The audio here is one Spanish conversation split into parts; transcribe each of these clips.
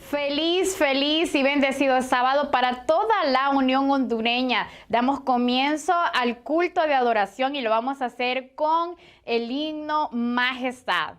Feliz y bendecido sábado para toda la Unión Hondureña. Damos comienzo al culto de adoración y lo vamos a hacer con el himno Majestad.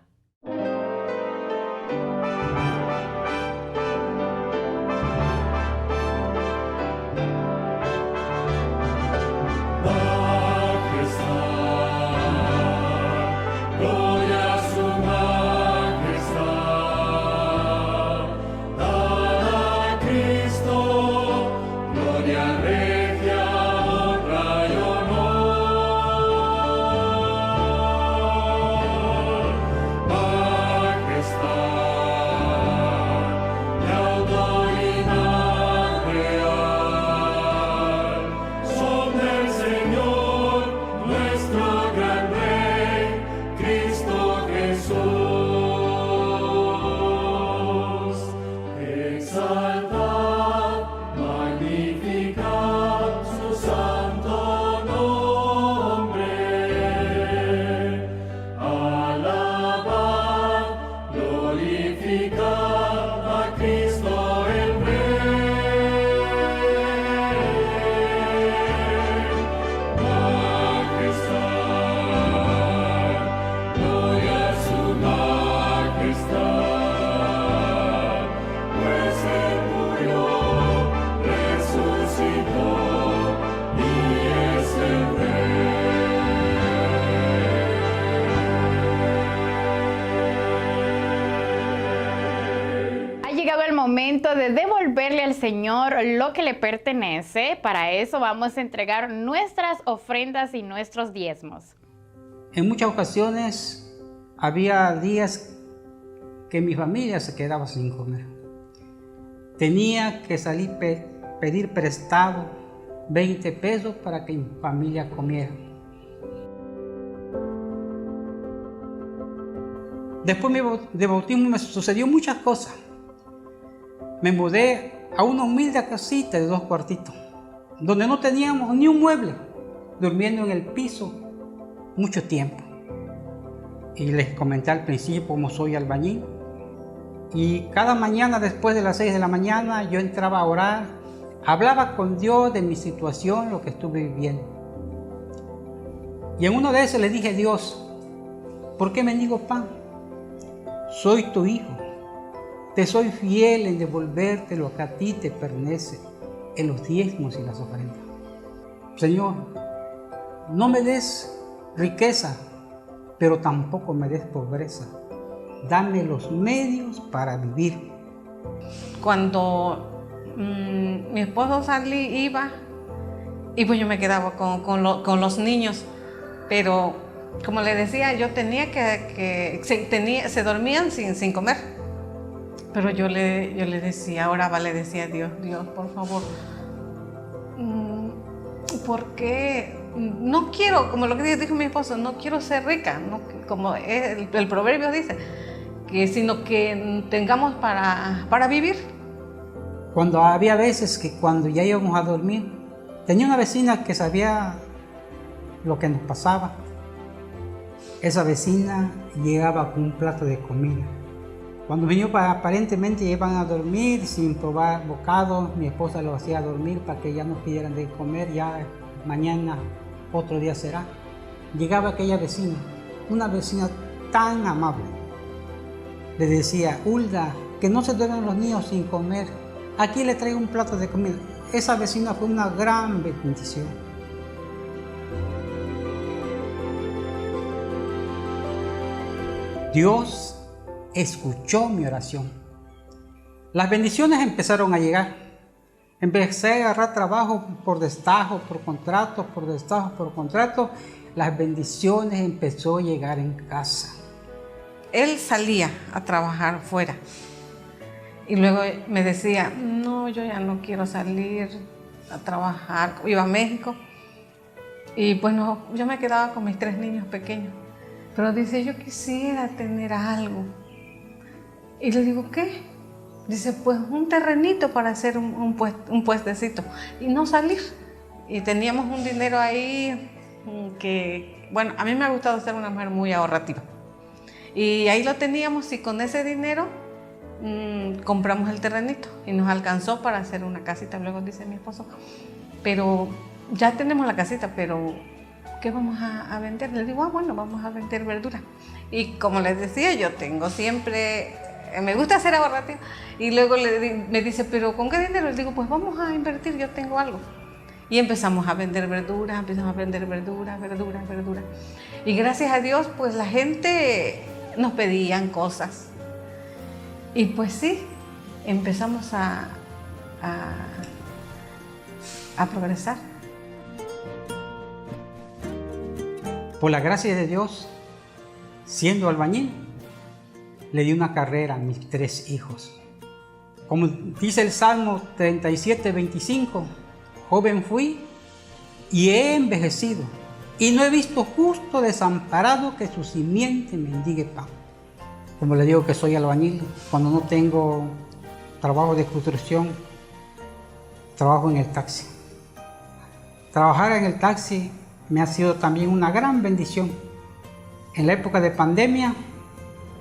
Momento de devolverle al Señor lo que le pertenece. Para eso vamos a entregar nuestras ofrendas y nuestros diezmos. En muchas ocasiones había días que mi familia se quedaba sin comer. Tenía que salir pedir prestado 20 pesos para que mi familia comiera. Después de bautismo me sucedió muchas cosas. Me mudé a una humilde casita de 2 cuartitos, donde no teníamos ni un mueble, durmiendo en el piso mucho tiempo. Y les comenté al principio cómo soy albañil. Y cada mañana después de las 6 de la mañana yo entraba a orar, hablaba con Dios de mi situación, lo que estuve viviendo. Y en uno de esos le dije a Dios, ¿por qué mendigo pan? Soy tu hijo. Te soy fiel en devolverte lo que a ti te pertenece, en los diezmos y las ofrendas. Señor, no me des riqueza, pero tampoco me des pobreza. Dame los medios para vivir. Cuando mi esposo iba, y pues yo me quedaba con los niños, pero como le decía, yo tenía se dormían sin comer. Pero yo le decía, oraba, le decía a Dios, por favor, ¿por qué? No quiero, como lo que dijo mi esposo, no quiero ser rica, no, como el proverbio dice, sino que tengamos para vivir. Cuando había veces que cuando ya íbamos a dormir, tenía una vecina que sabía lo que nos pasaba. Esa vecina llegaba con un plato de comida. Cuando mis niños aparentemente iban a dormir sin probar bocado, mi esposa los hacía dormir para que ya no pidieran de comer, ya mañana otro día será. Llegaba aquella vecina, una vecina tan amable. Le decía, Hulda, que no se duermen los niños sin comer, aquí le traigo un plato de comida. Esa vecina fue una gran bendición. Dios escuchó mi oración. Las bendiciones empezaron a llegar. Empecé a agarrar trabajo por destajo, por contrato, por destajo, por contrato. Las bendiciones empezó a llegar en casa. Él salía a trabajar fuera y luego me decía, no, yo ya no quiero salir a trabajar. Iba a México y pues no, yo me quedaba con mis 3 niños pequeños. Pero dice, yo quisiera tener algo. Y le digo, ¿qué? Dice, pues un terrenito para hacer un puestecito y no salir. Y teníamos un dinero ahí que, bueno, a mí me ha gustado ser una mujer muy ahorrativa. Y ahí lo teníamos y con ese dinero compramos el terrenito y nos alcanzó para hacer una casita. Luego dice mi esposo, pero ya tenemos la casita, pero ¿qué vamos a vender? Le digo, bueno, vamos a vender verdura. Y como les decía, yo tengo siempre, me gusta hacer ahorrativo. Y luego me dice, pero ¿con qué dinero? Le digo, pues vamos a invertir, yo tengo algo. Y empezamos a vender verduras, verduras. Y gracias a Dios, pues la gente nos pedían cosas. Y pues sí, empezamos a progresar. Por la gracia de Dios, siendo albañil, le di una carrera a mis 3 hijos. Como dice el Salmo 37:25, joven fui y he envejecido, y no he visto justo desamparado que su simiente mendigue pan. Como le digo que soy albañil, cuando no tengo trabajo de construcción, trabajo en el taxi. Trabajar en el taxi me ha sido también una gran bendición. En la época de pandemia,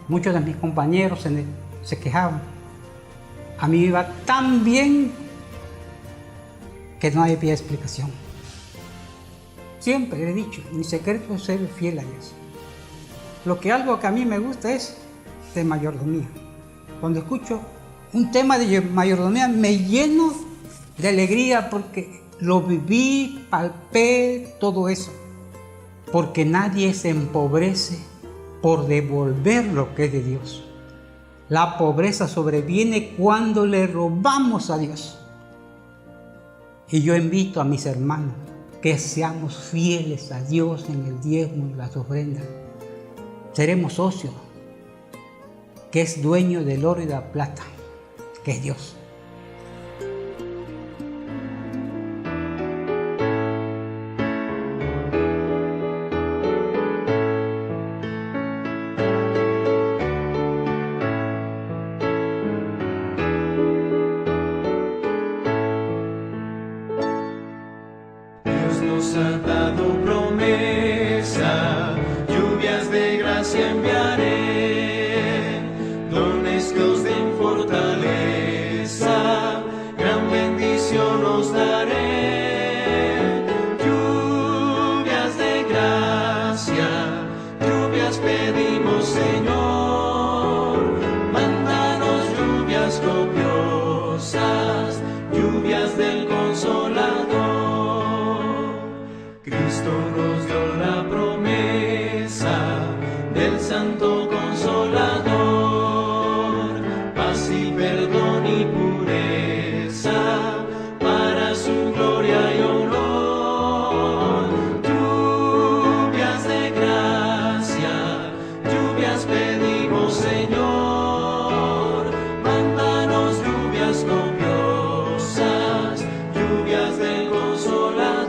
muchos de mis compañeros se quejaban. A mí me iba tan bien que no había explicación. Siempre he dicho, mi secreto es ser fiel a Dios. Algo que a mí me gusta es de mayordomía. Cuando escucho un tema de mayordomía me lleno de alegría porque lo viví, palpé todo eso. Porque nadie se empobrece por devolver lo que es de Dios. La pobreza sobreviene cuando le robamos a Dios. Y yo invito a mis hermanos que seamos fieles a Dios en el diezmo y las ofrendas. Seremos socios, que es dueño del oro y de la plata, que es Dios. Dios nos ha dado promesa, lluvias de gracia enviaré, dones que os den fortaleza, gran bendición os daré. Lluvias de gracia, lluvias pedimos, Señor, mándanos lluvias copiosas, lluvias del Consolador. Cristo nos dio la promesa del Santo Consolador, paz y perdón y pureza para su gloria y honor. Lluvias de gracia, lluvias pedimos, Señor, mándanos lluvias copiosas, lluvias del Consolador.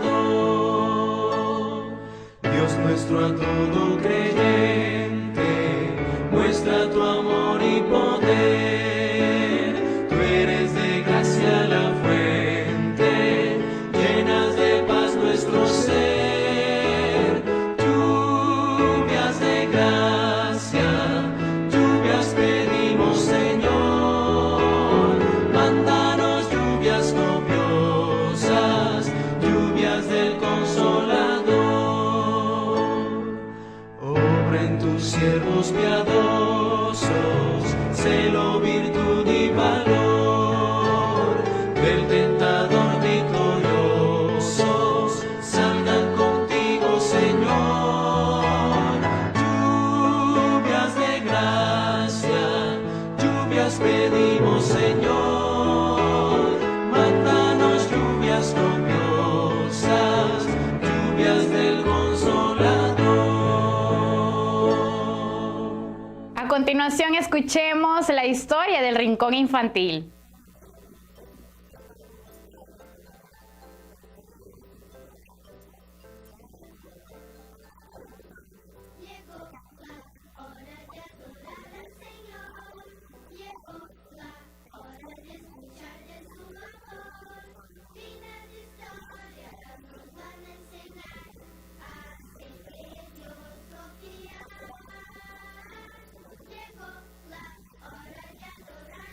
Dios nuestro a todo creyente, muestra tu amor y poder. Tú eres de gracia la fuente, llenas de paz nuestro ser. Lluvias de gracia, lluvias pedimos, Señor, mándanos lluvias copiosas, lluvias del Consolador. Obra en tus siervos piadosos, celo, virtud y valor, del tentador victoriosos, salgan contigo, Señor. Lluvias de gracia, lluvias pedimos, Señor, mándanos lluvias copiosas, lluvias del Consolador. A continuación escuchemos la historia del Rincón Infantil. Llegó la hora de adorar.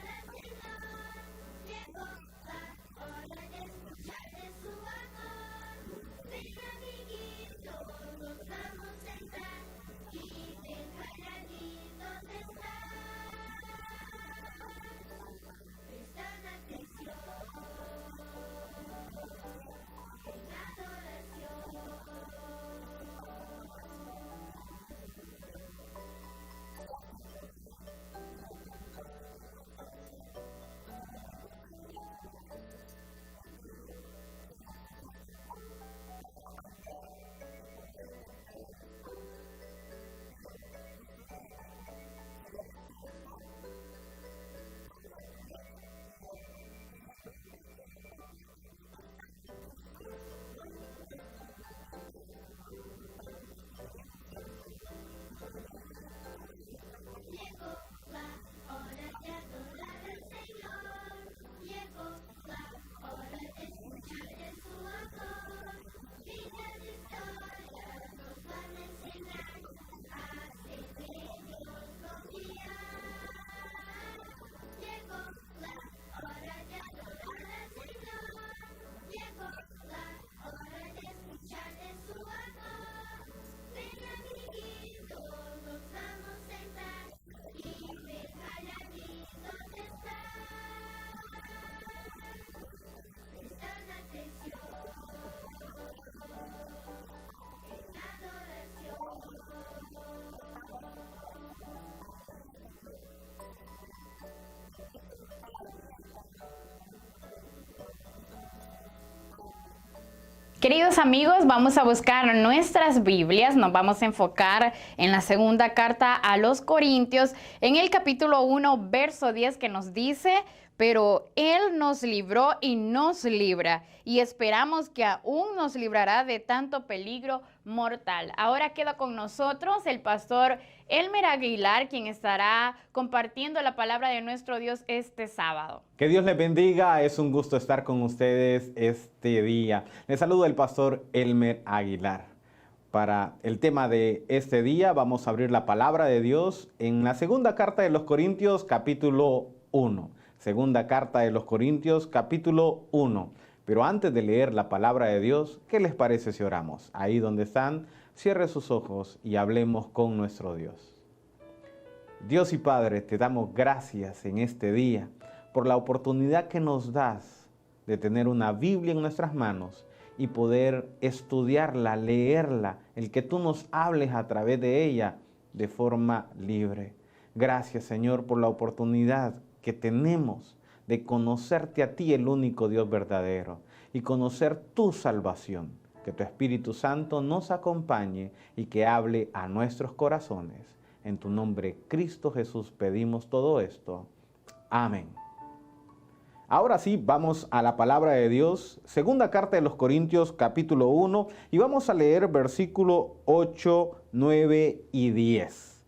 Queridos amigos, vamos a buscar nuestras Biblias, nos vamos a enfocar en la segunda carta a los Corintios, en el capítulo 1, verso 10, que nos dice: pero Él nos libró y nos libra, y esperamos que aún nos librará de tanto peligro mortal. Ahora queda con nosotros el pastor Elmer Aguilar, quien estará compartiendo la palabra de nuestro Dios este sábado. Que Dios les bendiga, es un gusto estar con ustedes este día. Les saluda el pastor Elmer Aguilar. Para el tema de este día vamos a abrir la palabra de Dios en la segunda carta de los Corintios, capítulo 1. Segunda carta de los Corintios, capítulo 1. Pero antes de leer la palabra de Dios, ¿qué les parece si oramos? Ahí donde están, cierre sus ojos y hablemos con nuestro Dios. Dios y Padre, te damos gracias en este día por la oportunidad que nos das de tener una Biblia en nuestras manos y poder estudiarla, leerla, el que tú nos hables a través de ella de forma libre. Gracias, Señor, por la oportunidad que tenemos de conocerte a ti, el único Dios verdadero, y conocer tu salvación. Que tu Espíritu Santo nos acompañe y que hable a nuestros corazones. En tu nombre, Cristo Jesús, pedimos todo esto. Amén. Ahora sí, vamos a la palabra de Dios, segunda carta de los Corintios, capítulo 1, y vamos a leer versículo 8, 9 y 10.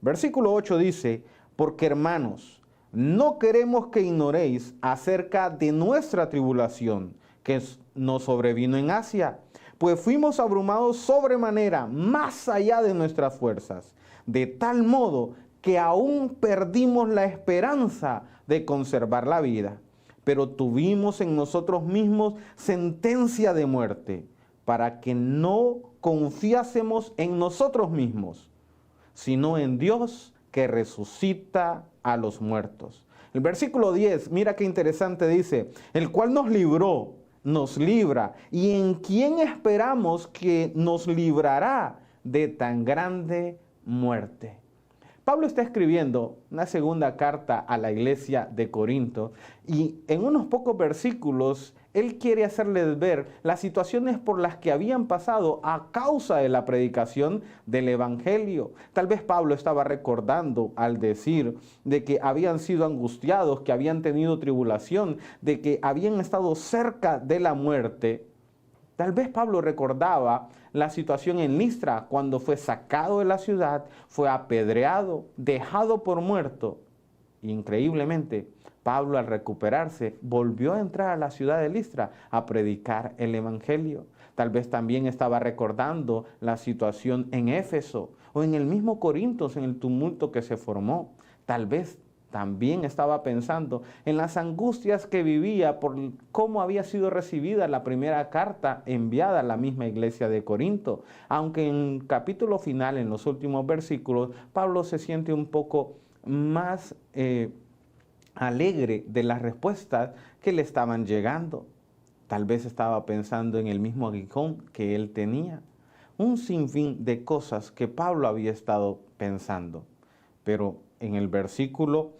Versículo 8 dice: porque hermanos, no queremos que ignoréis acerca de nuestra tribulación que nos sobrevino en Asia, pues fuimos abrumados sobremanera, más allá de nuestras fuerzas, de tal modo que aún perdimos la esperanza de conservar la vida. Pero tuvimos en nosotros mismos sentencia de muerte, para que no confiásemos en nosotros mismos, sino en Dios que resucita a los muertos. El versículo 10, mira qué interesante, dice: el cual nos libró, nos libra, y en quien esperamos que nos librará de tan grande muerte. Pablo está escribiendo una segunda carta a la iglesia de Corinto y en unos pocos versículos él quiere hacerles ver las situaciones por las que habían pasado a causa de la predicación del Evangelio. Tal vez Pablo estaba recordando al decir de que habían sido angustiados, que habían tenido tribulación, de que habían estado cerca de la muerte. Tal vez Pablo recordaba la situación en Listra cuando fue sacado de la ciudad, fue apedreado, dejado por muerto. Increíblemente, Pablo, al recuperarse, volvió a entrar a la ciudad de Listra a predicar el Evangelio. Tal vez también estaba recordando la situación en Éfeso o en el mismo Corinto, en el tumulto que se formó. Tal vez también estaba pensando en las angustias que vivía por cómo había sido recibida la primera carta enviada a la misma iglesia de Corinto. Aunque en el capítulo final, en los últimos versículos, Pablo se siente un poco más alegre de las respuestas que le estaban llegando. Tal vez estaba pensando en el mismo aguijón que él tenía. Un sinfín de cosas que Pablo había estado pensando. Pero en el versículo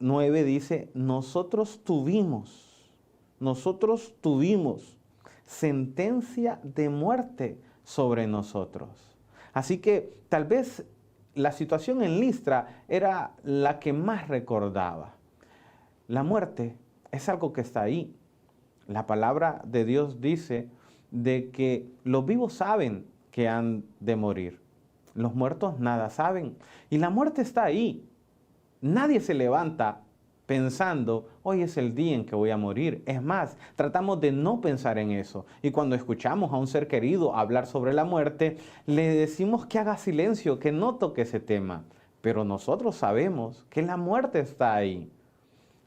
9 dice: nosotros tuvimos sentencia de muerte sobre nosotros. Así que tal vez la situación en Listra era la que más recordaba. La muerte es algo que está ahí. La palabra de Dios dice de que los vivos saben que han de morir. Los muertos nada saben. Y la muerte está ahí. Nadie se levanta pensando: hoy es el día en que voy a morir. Es más, tratamos de no pensar en eso. Y cuando escuchamos a un ser querido hablar sobre la muerte, le decimos que haga silencio, que no toque ese tema. Pero nosotros sabemos que la muerte está ahí.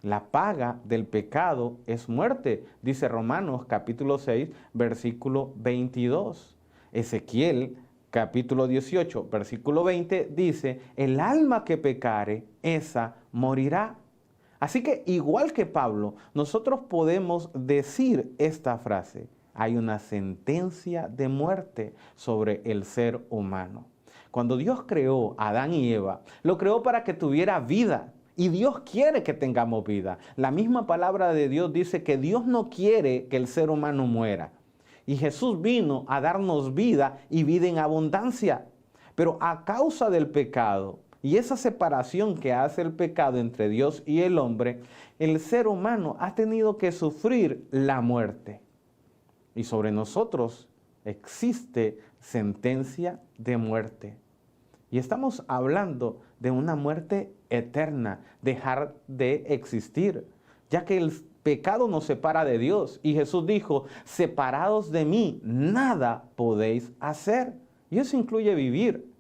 La paga del pecado es muerte, dice Romanos capítulo 6, versículo 22. Ezequiel capítulo 18, versículo 20 dice: el alma que pecare, esa morirá. Así que igual que Pablo, nosotros podemos decir esta frase: hay una sentencia de muerte sobre el ser humano. Cuando Dios creó a Adán y Eva, lo creó para que tuviera vida. Y Dios quiere que tengamos vida. La misma palabra de Dios dice que Dios no quiere que el ser humano muera. Y Jesús vino a darnos vida y vida en abundancia. Pero a causa del pecado y esa separación que hace el pecado entre Dios y el hombre, el ser humano ha tenido que sufrir la muerte. Y sobre nosotros existe sentencia de muerte. Y estamos hablando de una muerte eterna, dejar de existir, ya que el pecado nos separa de Dios. Y Jesús dijo, separados de mí, nada podéis hacer. Y eso incluye vivir.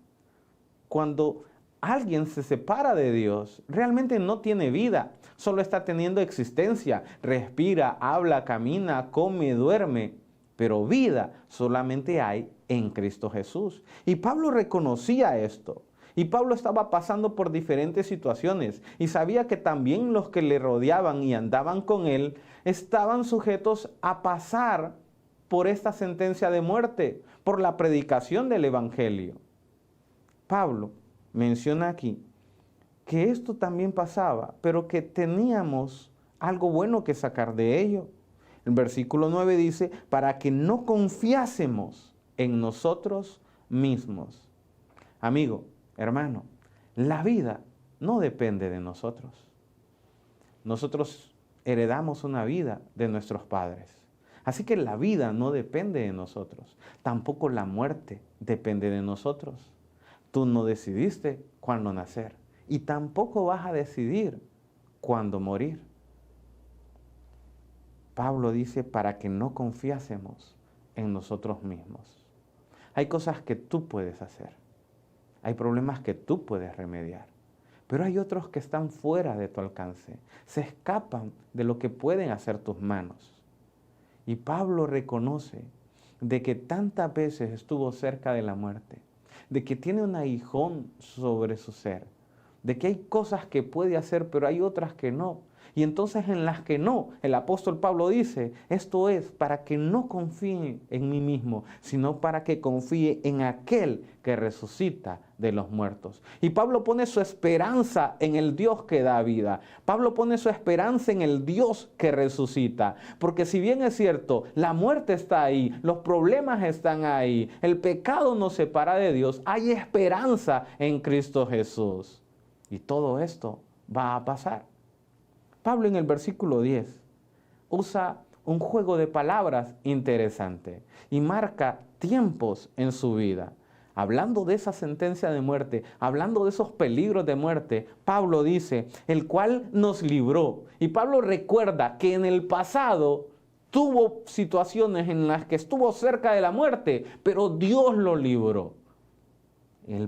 Cuando alguien se separa de Dios, realmente no tiene vida, solo está teniendo existencia, respira, habla, camina, come, duerme, pero vida solamente hay en Cristo Jesús. Y Pablo reconocía esto. Y Pablo estaba pasando por diferentes situaciones y sabía que también los que le rodeaban y andaban con él estaban sujetos a pasar por esta sentencia de muerte, por la predicación del Evangelio. Pablo menciona aquí que esto también pasaba, pero que teníamos algo bueno que sacar de ello. El versículo 9 dice, para que no confiásemos en nosotros mismos. Amigo, hermano, la vida no depende de nosotros. Nosotros heredamos una vida de nuestros padres. Así que la vida no depende de nosotros. Tampoco la muerte depende de nosotros. Tú no decidiste cuándo nacer y tampoco vas a decidir cuándo morir. Pablo dice para que no confiásemos en nosotros mismos. Hay cosas que tú puedes hacer. Hay problemas que tú puedes remediar. Pero hay otros que están fuera de tu alcance. Se escapan de lo que pueden hacer tus manos. Y Pablo reconoce de que tantas veces estuvo cerca de la muerte, de que tiene un aguijón sobre su ser, de que hay cosas que puede hacer, pero hay otras que no. Y entonces en las que no, el apóstol Pablo dice, esto es para que no confíe en mí mismo, sino para que confíe en aquel que resucita de los muertos. Y Pablo pone su esperanza en el Dios que da vida. Pablo pone su esperanza en el Dios que resucita. Porque si bien es cierto, la muerte está ahí, los problemas están ahí, el pecado nos separa de Dios, hay esperanza en Cristo Jesús. Y todo esto va a pasar. Pablo en el versículo 10 usa un juego de palabras interesante y marca tiempos en su vida. Hablando de esa sentencia de muerte, hablando de esos peligros de muerte, Pablo dice, el cual nos libró. Y Pablo recuerda que en el pasado tuvo situaciones en las que estuvo cerca de la muerte, pero Dios lo libró. En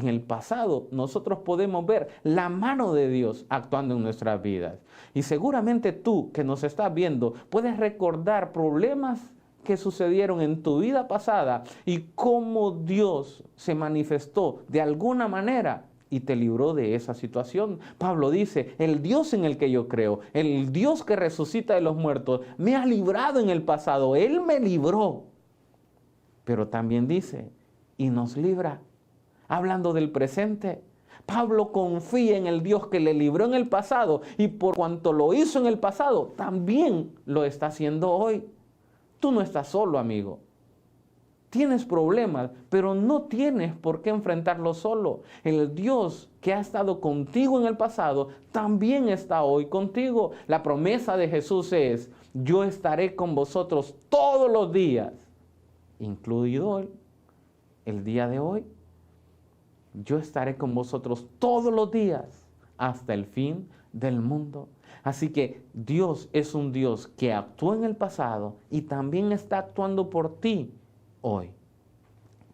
el pasado nosotros podemos ver la mano de Dios actuando en nuestras vidas. Y seguramente tú que nos estás viendo puedes recordar problemas que sucedieron en tu vida pasada y cómo Dios se manifestó de alguna manera y te libró de esa situación. Pablo dice, el Dios en el que yo creo, el Dios que resucita de los muertos, me ha librado en el pasado, Él me libró. Pero también dice, y nos libra. Hablando del presente, Pablo confía en el Dios que le libró en el pasado y por cuanto lo hizo en el pasado, también lo está haciendo hoy. Tú no estás solo, amigo. Tienes problemas, pero no tienes por qué enfrentarlos solo. El Dios que ha estado contigo en el pasado también está hoy contigo. La promesa de Jesús es, yo estaré con vosotros todos los días, incluido el día de hoy. Yo estaré con vosotros todos los días hasta el fin del mundo. Así que Dios es un Dios que actuó en el pasado y también está actuando por ti hoy.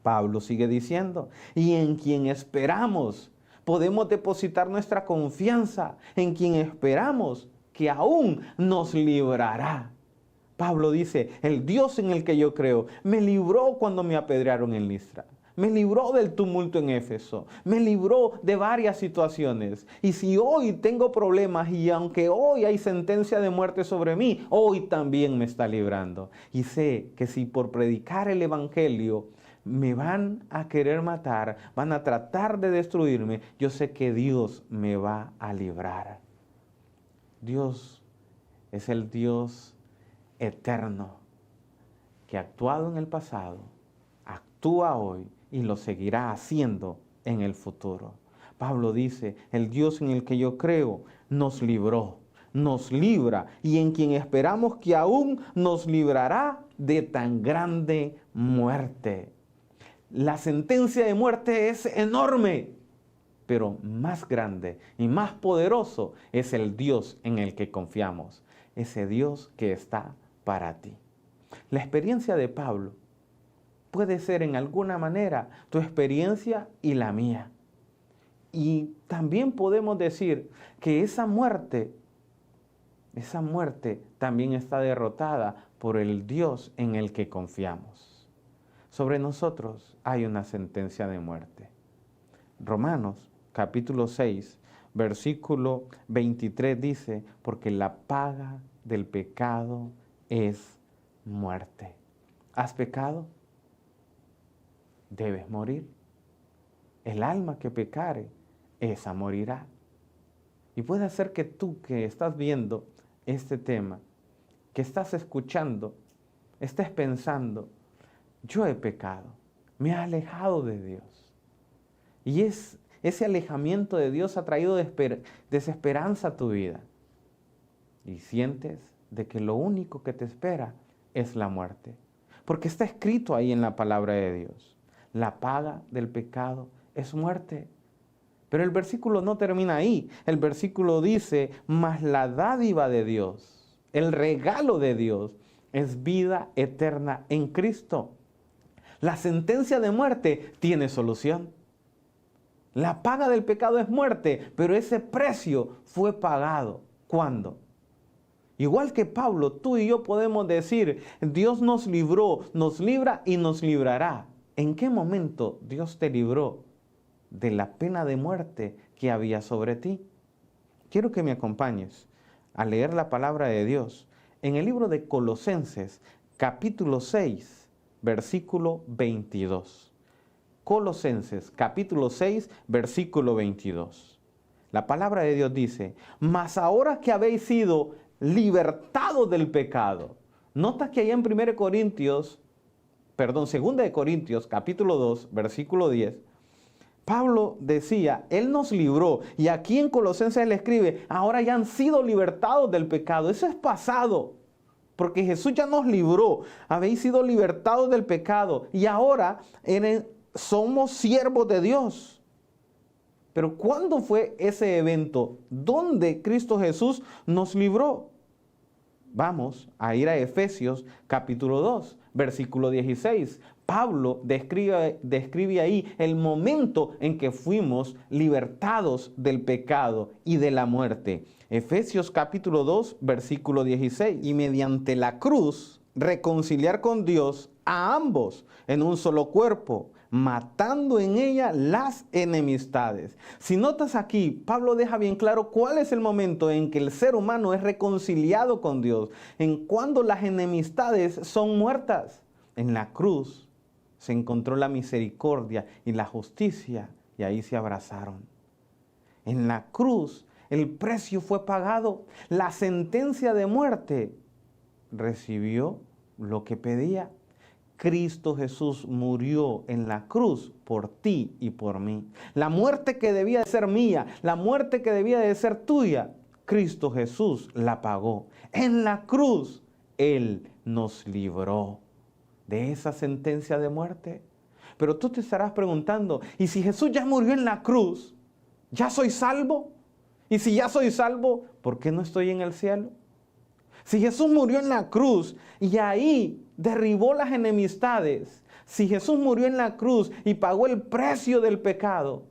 Pablo sigue diciendo, y en quien esperamos, podemos depositar nuestra confianza, en quien esperamos que aún nos librará. Pablo dice, el Dios en el que yo creo, me libró cuando me apedrearon en Listra. Me libró del tumulto en Éfeso, me libró de varias situaciones. Y si hoy tengo problemas y aunque hoy hay sentencia de muerte sobre mí, hoy también me está librando. Y sé que si por predicar el Evangelio me van a querer matar, van a tratar de destruirme, yo sé que Dios me va a librar. Dios es el Dios eterno, que ha actuado en el pasado, actúa hoy y lo seguirá haciendo en el futuro. Pablo dice, el Dios en el que yo creo nos libró, nos libra y en quien esperamos que aún nos librará de tan grande muerte. La sentencia de muerte es enorme, pero más grande y más poderoso es el Dios en el que confiamos, ese Dios que está para ti. La experiencia de Pablo puede ser en alguna manera tu experiencia y la mía. Y también podemos decir que esa muerte también está derrotada por el Dios en el que confiamos. Sobre nosotros hay una sentencia de muerte. Romanos capítulo 6, versículo 23 dice, porque la paga del pecado es muerte. ¿Has pecado? Debes morir. El alma que pecare, esa morirá. Y puede ser que tú que estás viendo este tema, que estás escuchando, estés pensando, yo he pecado, me he alejado de Dios. Y ese alejamiento de Dios ha traído desesperanza a tu vida. Y sientes de que lo único que te espera es la muerte. Porque está escrito ahí en la palabra de Dios. La paga del pecado es muerte. Pero el versículo no termina ahí. El versículo dice, mas la dádiva de Dios, el regalo de Dios, es vida eterna en Cristo. La sentencia de muerte tiene solución. La paga del pecado es muerte, pero ese precio fue pagado. ¿Cuándo? Igual que Pablo, tú y yo podemos decir, Dios nos libró, nos libra y nos librará. ¿En qué momento Dios te libró de la pena de muerte que había sobre ti? Quiero que me acompañes a leer la palabra de Dios en el libro de Colosenses, capítulo 6, versículo 22. Colosenses, capítulo 6, versículo 22. La palabra de Dios dice, mas ahora que habéis sido libertados del pecado. Nota que allá en 2 de Corintios, capítulo 2, versículo 10, Pablo decía, Él nos libró. Y aquí en Colosenses le escribe, ahora ya han sido libertados del pecado. Eso es pasado, porque Jesús ya nos libró. Habéis sido libertados del pecado y ahora somos siervos de Dios. Pero ¿cuándo fue ese evento? ¿Dónde Cristo Jesús nos libró? Vamos a ir a Efesios capítulo 2, versículo 16. Pablo describe ahí el momento en que fuimos libertados del pecado y de la muerte. Efesios capítulo 2, versículo 16. Y mediante la cruz reconciliar con Dios a ambos en un solo cuerpo, matando en ella las enemistades. Si notas aquí, Pablo deja bien claro cuál es el momento en que el ser humano es reconciliado con Dios, en cuando las enemistades son muertas. En la cruz se encontró la misericordia y la justicia y ahí se abrazaron. En la cruz el precio fue pagado, la sentencia de muerte recibió lo que pedía. Cristo Jesús murió en la cruz por ti y por mí. La muerte que debía de ser mía, la muerte que debía de ser tuya, Cristo Jesús la pagó. En la cruz Él nos libró de esa sentencia de muerte. Pero tú te estarás preguntando, ¿y si Jesús ya murió en la cruz, ya soy salvo? Y si ya soy salvo, ¿por qué no estoy en el cielo? Si Jesús murió en la cruz y ahí derribó las enemistades, si Jesús murió en la cruz y pagó el precio del pecado,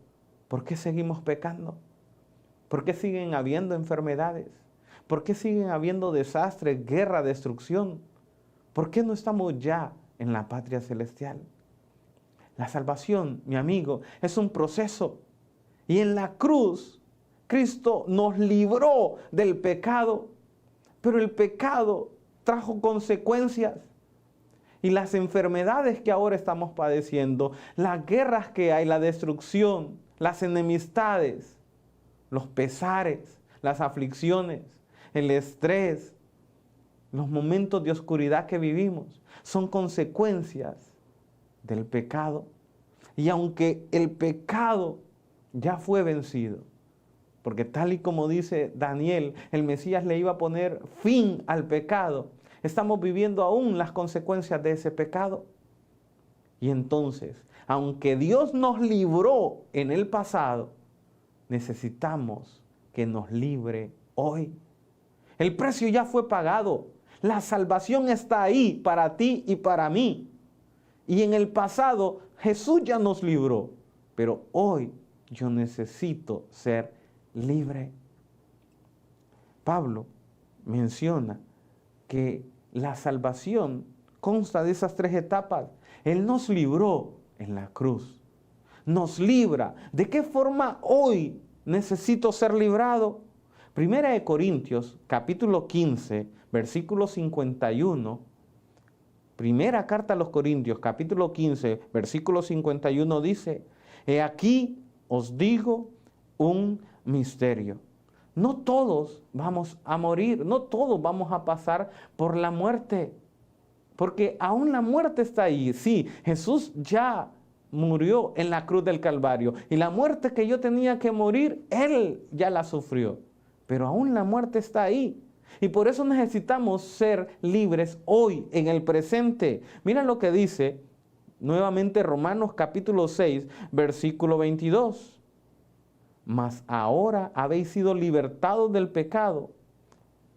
¿por qué seguimos pecando? ¿Por qué siguen habiendo enfermedades? ¿Por qué siguen habiendo desastres, guerra, destrucción? ¿Por qué no estamos ya en la patria celestial? La salvación, mi amigo, es un proceso. Y en la cruz, Cristo nos libró del pecado. Pero el pecado trajo consecuencias. Y las enfermedades que ahora estamos padeciendo, las guerras que hay, la destrucción, las enemistades, los pesares, las aflicciones, el estrés, los momentos de oscuridad que vivimos son consecuencias del pecado. Y aunque el pecado ya fue vencido, porque tal y como dice Daniel, el Mesías le iba a poner fin al pecado, estamos viviendo aún las consecuencias de ese pecado. Y entonces, aunque Dios nos libró en el pasado, necesitamos que nos libre hoy. El precio ya fue pagado. La salvación está ahí para ti y para mí. Y en el pasado Jesús ya nos libró, pero hoy yo necesito ser libre. Pablo menciona que la salvación consta de esas 3 etapas. Él nos libró en la cruz. Nos libra. ¿De qué forma hoy necesito ser librado? Primera de Corintios, capítulo 15, versículo 51. Primera carta a los Corintios, capítulo 15, versículo 51 dice: He aquí os digo un misterio. No todos vamos a morir, no todos vamos a pasar por la muerte, porque aún la muerte está ahí. Sí, Jesús ya murió en la cruz del Calvario y la muerte que yo tenía que morir, Él ya la sufrió, pero aún la muerte está ahí. Y por eso necesitamos ser libres hoy, en el presente. Mira lo que dice nuevamente Romanos capítulo 6, versículo 22. Mas ahora habéis sido libertados del pecado,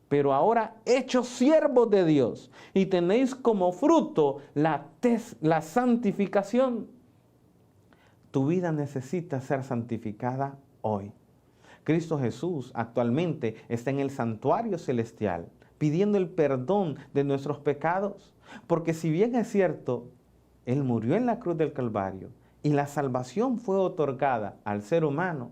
pero ahora hechos siervos de Dios, y tenéis como fruto la santificación. Tu vida necesita ser santificada hoy. Cristo Jesús actualmente está en el santuario celestial pidiendo el perdón de nuestros pecados, porque si bien es cierto, Él murió en la cruz del Calvario y la salvación fue otorgada al ser humano,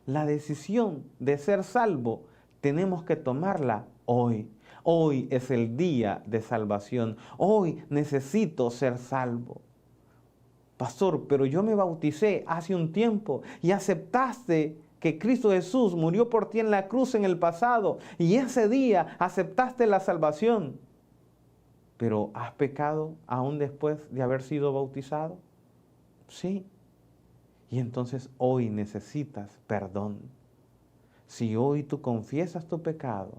la decisión de ser salvo tenemos que tomarla hoy. Hoy es el día de salvación. Hoy necesito ser salvo. Pastor, pero yo me bauticé hace un tiempo y aceptaste que Cristo Jesús murió por ti en la cruz en el pasado y ese día aceptaste la salvación. ¿Pero has pecado aún después de haber sido bautizado? Sí. Y entonces hoy necesitas perdón. Si hoy tú confiesas tu pecado,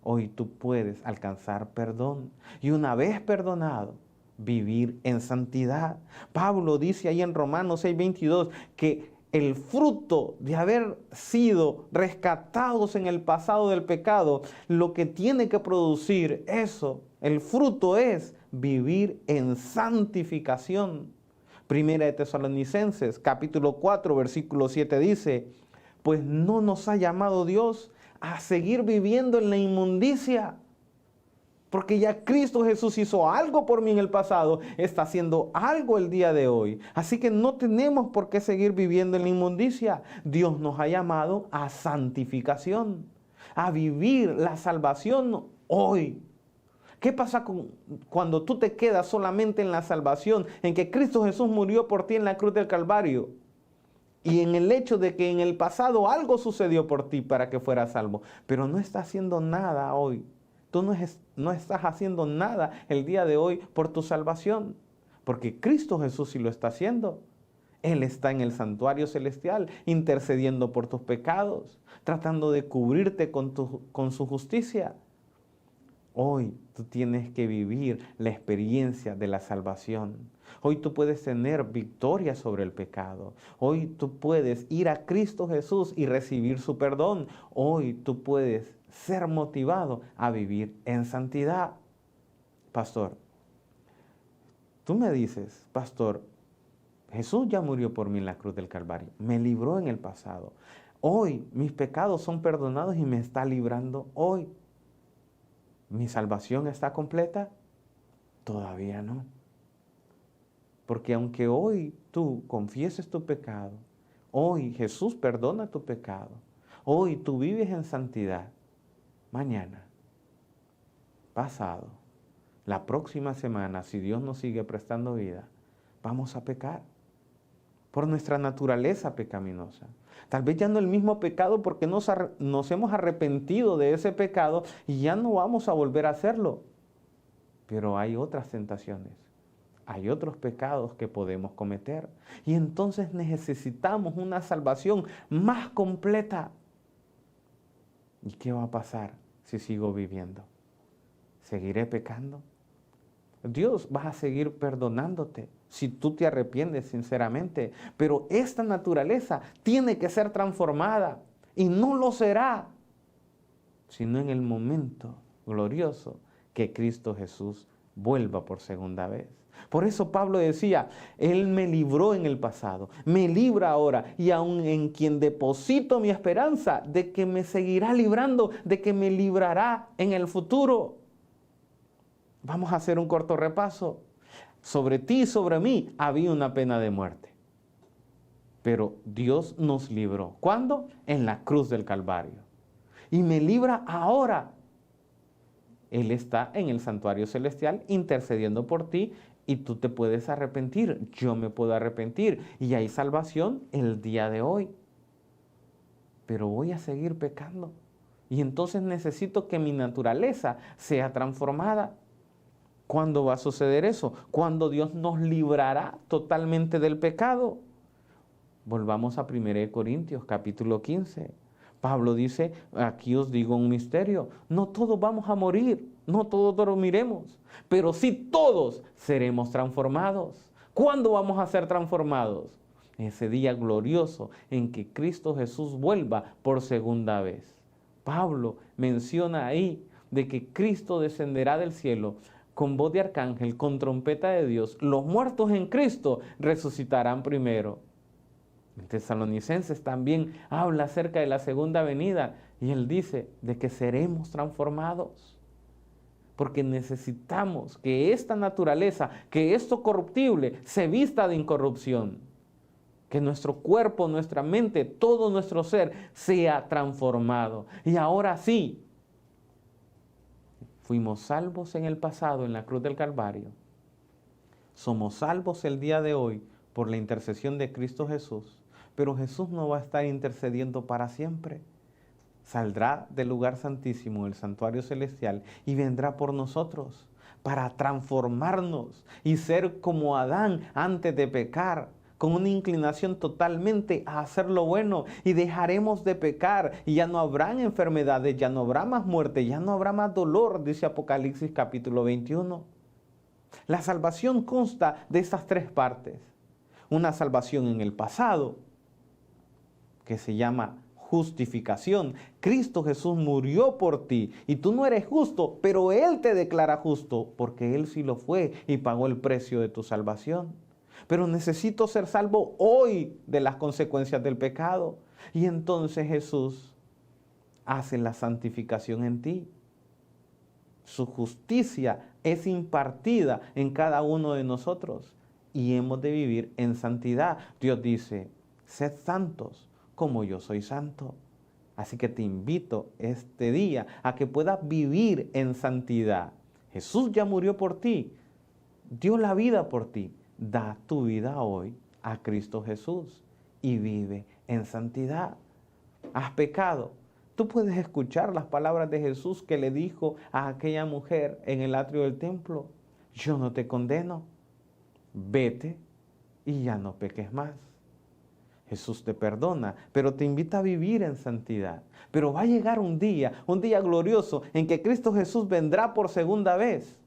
hoy tú puedes alcanzar perdón. Y una vez perdonado, vivir en santidad. Pablo dice ahí en Romanos 6:22 que el fruto de haber sido rescatados en el pasado del pecado, lo que tiene que producir eso, el fruto es vivir en santificación. Primera de Tesalonicenses, capítulo 4, versículo 7 dice: pues no nos ha llamado Dios a seguir viviendo en la inmundicia, porque ya Cristo Jesús hizo algo por mí en el pasado, está haciendo algo el día de hoy. Así que no tenemos por qué seguir viviendo en la inmundicia. Dios nos ha llamado a santificación, a vivir la salvación hoy. ¿Qué pasa cuando tú te quedas solamente en la salvación, en que Cristo Jesús murió por ti en la cruz del Calvario? Y en el hecho de que en el pasado algo sucedió por ti para que fueras salvo, pero no estás haciendo nada hoy. Tú no estás haciendo nada el día de hoy por tu salvación, porque Cristo Jesús sí lo está haciendo. Él está en el santuario celestial, intercediendo por tus pecados, tratando de cubrirte con su justicia. Hoy tú tienes que vivir la experiencia de la salvación. Hoy tú puedes tener victoria sobre el pecado. Hoy tú puedes ir a Cristo Jesús y recibir su perdón. Hoy tú puedes ser motivado a vivir en santidad. Pastor, tú me dices, pastor, Jesús ya murió por mí en la cruz del Calvario. Me libró en el pasado. Hoy mis pecados son perdonados y me está librando hoy. ¿Mi salvación está completa? Todavía no. Porque aunque hoy tú confieses tu pecado, hoy Jesús perdona tu pecado, hoy tú vives en santidad, mañana, pasado, la próxima semana, si Dios nos sigue prestando vida, vamos a pecar por nuestra naturaleza pecaminosa. Tal vez ya no el mismo pecado porque nos hemos arrepentido de ese pecado y ya no vamos a volver a hacerlo. pero hay otras tentaciones, hay otros pecados que podemos cometer. Y entonces necesitamos una salvación más completa. ¿Y qué va a pasar si sigo viviendo? ¿Seguiré pecando? Dios va a seguir perdonándote si tú te arrepientes sinceramente, pero esta naturaleza tiene que ser transformada y no lo será, sino en el momento glorioso que Cristo Jesús vuelva por segunda vez. Por eso Pablo decía, Él me libró en el pasado, me libra ahora, y aun en quien deposito mi esperanza de que me seguirá librando, de que me librará en el futuro. Vamos a hacer un corto repaso. Sobre ti y sobre mí había una pena de muerte. Pero Dios nos libró. ¿Cuándo? En la cruz del Calvario. Y me libra ahora. Él está en el santuario celestial intercediendo por ti y tú te puedes arrepentir. Yo me puedo arrepentir y hay salvación el día de hoy. Pero voy a seguir pecando. Y entonces necesito que mi naturaleza sea transformada. ¿Cuándo va a suceder eso? Cuando Dios nos librará totalmente del pecado. Volvamos a 1 Corintios capítulo 15. Pablo dice, aquí os digo un misterio, no todos vamos a morir, no todos dormiremos, pero sí todos seremos transformados. ¿Cuándo vamos a ser transformados? Ese día glorioso en que Cristo Jesús vuelva por segunda vez. Pablo menciona ahí de que Cristo descenderá del cielo con voz de arcángel, con trompeta de Dios. Los muertos en Cristo resucitarán primero. En Tesalonicenses también habla acerca de la segunda venida y él dice de que seremos transformados. Porque necesitamos que esta naturaleza, que esto corruptible se vista de incorrupción. Que nuestro cuerpo, nuestra mente, todo nuestro ser sea transformado. Y ahora sí, fuimos salvos en el pasado en la cruz del Calvario. Somos salvos el día de hoy por la intercesión de Cristo Jesús. Pero Jesús no va a estar intercediendo para siempre. Saldrá del lugar santísimo, el santuario celestial, y vendrá por nosotros para transformarnos y ser como Adán antes de pecar, con una inclinación totalmente a hacer lo bueno, y dejaremos de pecar y ya no habrán enfermedades, ya no habrá más muerte, ya no habrá más dolor, dice Apocalipsis capítulo 21. La salvación consta de estas tres partes. Una salvación en el pasado, que se llama justificación. Cristo Jesús murió por ti y tú no eres justo, pero Él te declara justo porque Él sí lo fue y pagó el precio de tu salvación. Pero necesito ser salvo hoy de las consecuencias del pecado. Y entonces Jesús hace la santificación en ti. Su justicia es impartida en cada uno de nosotros y hemos de vivir en santidad. Dios dice, sed santos como yo soy santo. Así que te invito este día a que puedas vivir en santidad. Jesús ya murió por ti, dio la vida por ti. Da tu vida hoy a Cristo Jesús y vive en santidad. ¿Has pecado? Tú puedes escuchar las palabras de Jesús que le dijo a aquella mujer en el atrio del templo. Yo no te condeno. Vete y ya no peques más. Jesús te perdona, pero te invita a vivir en santidad. Pero va a llegar un día glorioso en que Cristo Jesús vendrá por segunda vez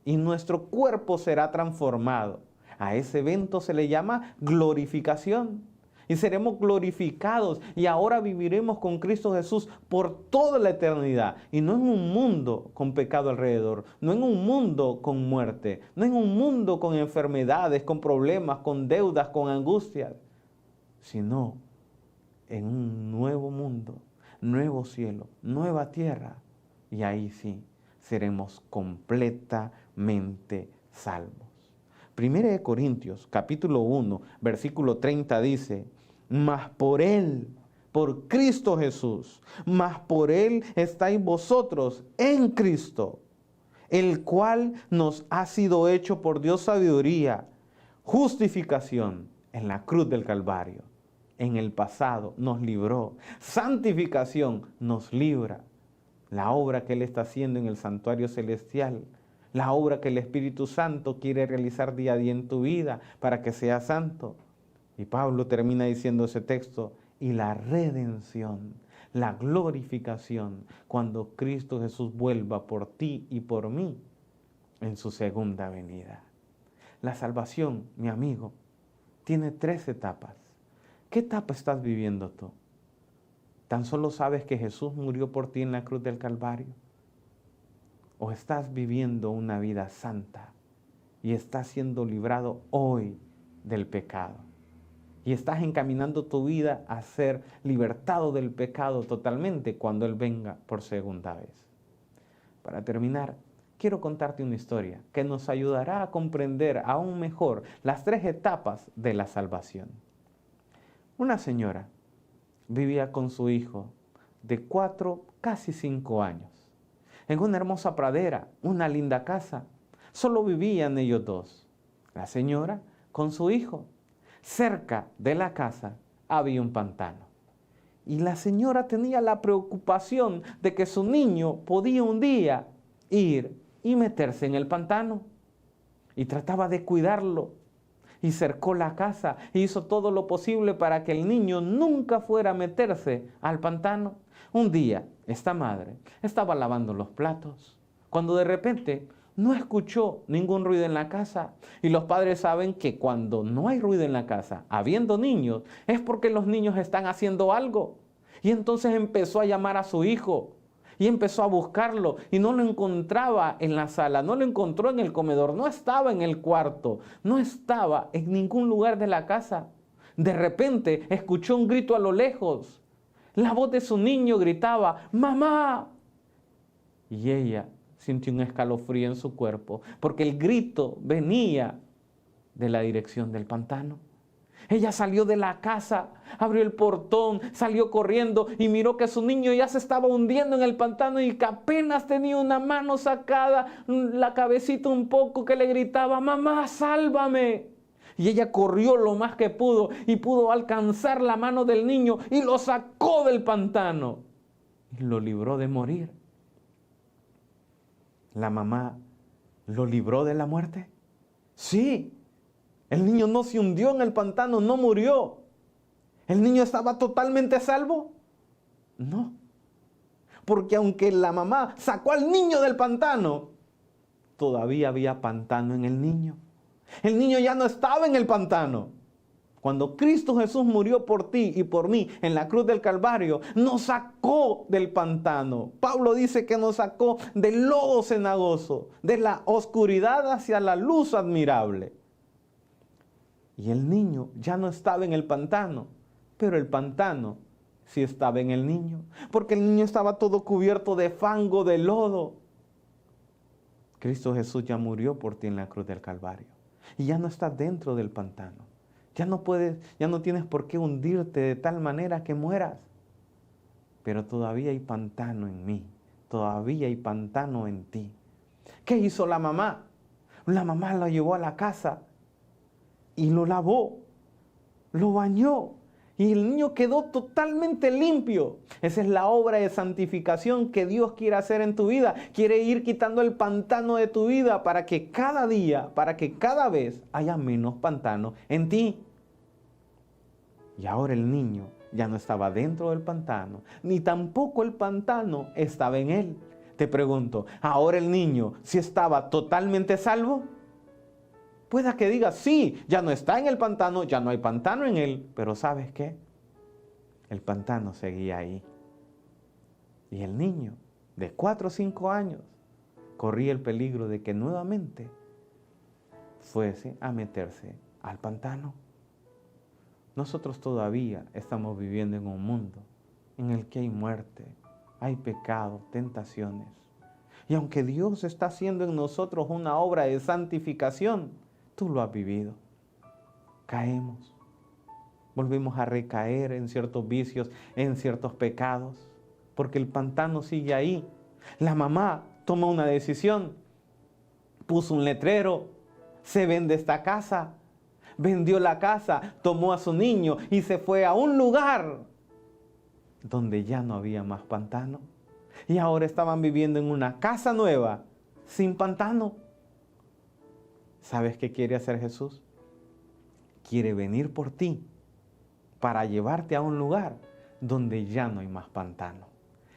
y nuestro cuerpo será transformado. A ese evento se le llama glorificación. Y seremos glorificados y ahora viviremos con Cristo Jesús por toda la eternidad. Y no en un mundo con pecado alrededor, no en un mundo con muerte, no en un mundo con enfermedades, con problemas, con deudas, con angustias, sino en un nuevo mundo, nuevo cielo, nueva tierra. Y ahí sí seremos completamente salvos. 1 Corintios capítulo 1, versículo 30 dice, mas por Él, por Cristo Jesús, mas por Él estáis vosotros en Cristo, el cual nos ha sido hecho por Dios sabiduría, justificación en la cruz del Calvario. En el pasado nos libró, santificación nos libra. La obra que Él está haciendo en el santuario celestial la obra que el Espíritu Santo quiere realizar día a día en tu vida para que seas santo. Y Pablo termina diciendo ese texto, y la redención, la glorificación, cuando Cristo Jesús vuelva por ti y por mí en su segunda venida. La salvación, mi amigo, tiene 3 etapas. ¿Qué etapa estás viviendo tú? ¿Tan solo sabes que Jesús murió por ti en la cruz del Calvario? ¿O estás viviendo una vida santa y estás siendo librado hoy del pecado? Y estás encaminando tu vida a ser libertado del pecado totalmente cuando Él venga por segunda vez. Para terminar, quiero contarte una historia que nos ayudará a comprender aún mejor las 3 etapas de la salvación. Una señora vivía con su hijo de 4, casi 5 años, en una hermosa pradera, una linda casa. Solo vivían ellos 2, la señora con su hijo. Cerca de la casa había un pantano. Y la señora tenía la preocupación de que su niño podía un día ir y meterse en el pantano. Y trataba de cuidarlo. Y cercó la casa e hizo todo lo posible para que el niño nunca fuera a meterse al pantano. Un día, esta madre estaba lavando los platos, cuando de repente no escuchó ningún ruido en la casa. Y los padres saben que cuando no hay ruido en la casa, habiendo niños, es porque los niños están haciendo algo. Y entonces empezó a llamar a su hijo y empezó a buscarlo y no lo encontraba en la sala, no lo encontró en el comedor, no estaba en el cuarto, no estaba en ningún lugar de la casa. De repente escuchó un grito a lo lejos. La voz de su niño gritaba, ¡mamá! Y ella sintió un escalofrío en su cuerpo, porque el grito venía de la dirección del pantano. Ella salió de la casa, abrió el portón, salió corriendo y miró que su niño ya se estaba hundiendo en el pantano y que apenas tenía una mano sacada, la cabecita un poco, que le gritaba, ¡mamá, sálvame! Y ella corrió lo más que pudo y pudo alcanzar la mano del niño y lo sacó del pantano y lo libró de morir. ¿La mamá lo libró de la muerte? Sí. El niño no se hundió en el pantano, no murió. ¿El niño estaba totalmente salvo? No. Porque aunque la mamá sacó al niño del pantano, todavía había pantano en el niño. El niño ya no estaba en el pantano. Cuando Cristo Jesús murió por ti y por mí en la cruz del Calvario, nos sacó del pantano. Pablo dice que nos sacó del lodo cenagoso, de la oscuridad hacia la luz admirable. Y el niño ya no estaba en el pantano, pero el pantano sí estaba en el niño, porque el niño estaba todo cubierto de fango, de lodo. Cristo Jesús ya murió por ti en la cruz del Calvario y ya no estás dentro del pantano. Ya no tienes por qué hundirte de tal manera que mueras. Pero todavía hay pantano en mí, todavía hay pantano en ti. ¿Qué hizo la mamá? La mamá lo llevó a la casa y lo lavó, lo bañó y el niño quedó totalmente limpio. Esa es la obra de santificación que Dios quiere hacer en tu vida. Quiere ir quitando el pantano de tu vida para que cada día, para que cada vez haya menos pantano en ti. Y ahora el niño ya no estaba dentro del pantano, ni tampoco el pantano estaba en él. Te pregunto, ¿ahora el niño sí estaba totalmente salvo? Pueda que digas, sí, ya no está en el pantano, ya no hay pantano en él, pero ¿sabes qué? El pantano seguía ahí. Y el niño de 4 o 5 años corría el peligro de que nuevamente fuese a meterse al pantano. Nosotros todavía estamos viviendo en un mundo en el que hay muerte, hay pecado, tentaciones. Y aunque Dios está haciendo en nosotros una obra de santificación, tú lo has vivido. Caemos, volvemos a recaer en ciertos vicios, en ciertos pecados, porque el pantano sigue ahí. La mamá toma una decisión, puso un letrero, se vende esta casa, vendió la casa, tomó a su niño y se fue a un lugar donde ya no había más pantano. Y ahora estaban viviendo en una casa nueva, sin pantano. ¿Sabes qué quiere hacer Jesús? Quiere venir por ti para llevarte a un lugar donde ya no hay más pantano.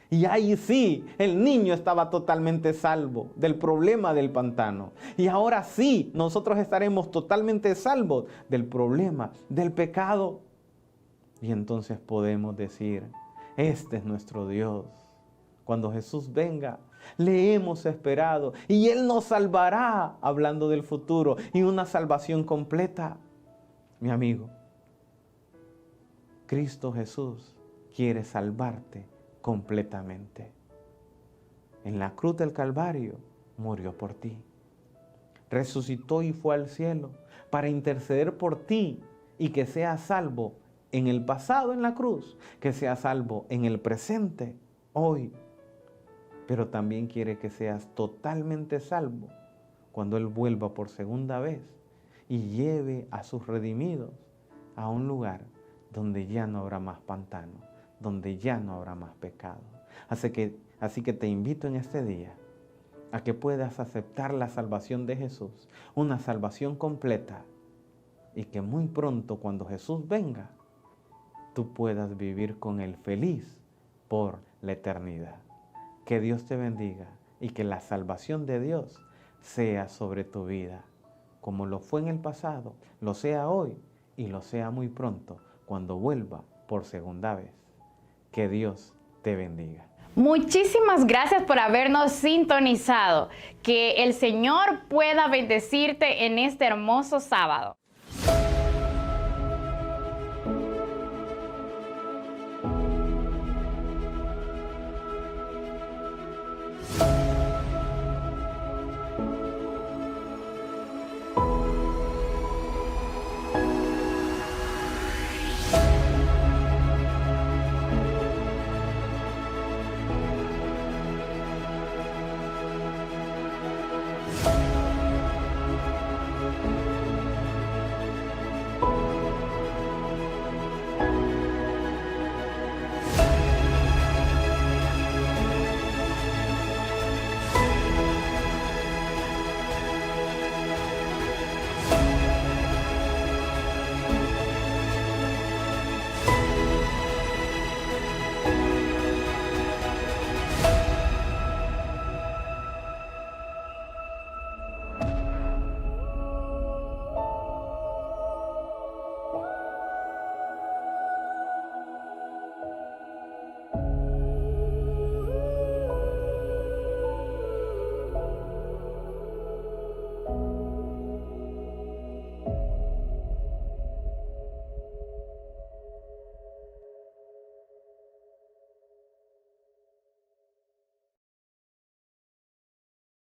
Y ahí sí, el niño estaba totalmente salvo del problema del pantano. Y ahora sí, nosotros estaremos totalmente salvos del problema del pecado. Y entonces podemos decir, este es nuestro Dios. Cuando Jesús venga, le hemos esperado y Él nos salvará, hablando del futuro, y una salvación completa. Mi amigo, Cristo Jesús quiere salvarte completamente. En la cruz del Calvario murió por ti. Resucitó y fue al cielo para interceder por ti y que seas salvo en el pasado en la cruz, que seas salvo en el presente, hoy. Pero también quiere que seas totalmente salvo cuando Él vuelva por segunda vez y lleve a sus redimidos a un lugar donde ya no habrá más pantano, donde ya no habrá más pecado. Así que te invito en este día a que puedas aceptar la salvación de Jesús, una salvación completa, y que muy pronto cuando Jesús venga, tú puedas vivir con Él feliz por la eternidad. Que Dios te bendiga y que la salvación de Dios sea sobre tu vida, como lo fue en el pasado, lo sea hoy y lo sea muy pronto cuando vuelva por segunda vez. Que Dios te bendiga. Muchísimas gracias por habernos sintonizado. Que el Señor pueda bendecirte en este hermoso sábado.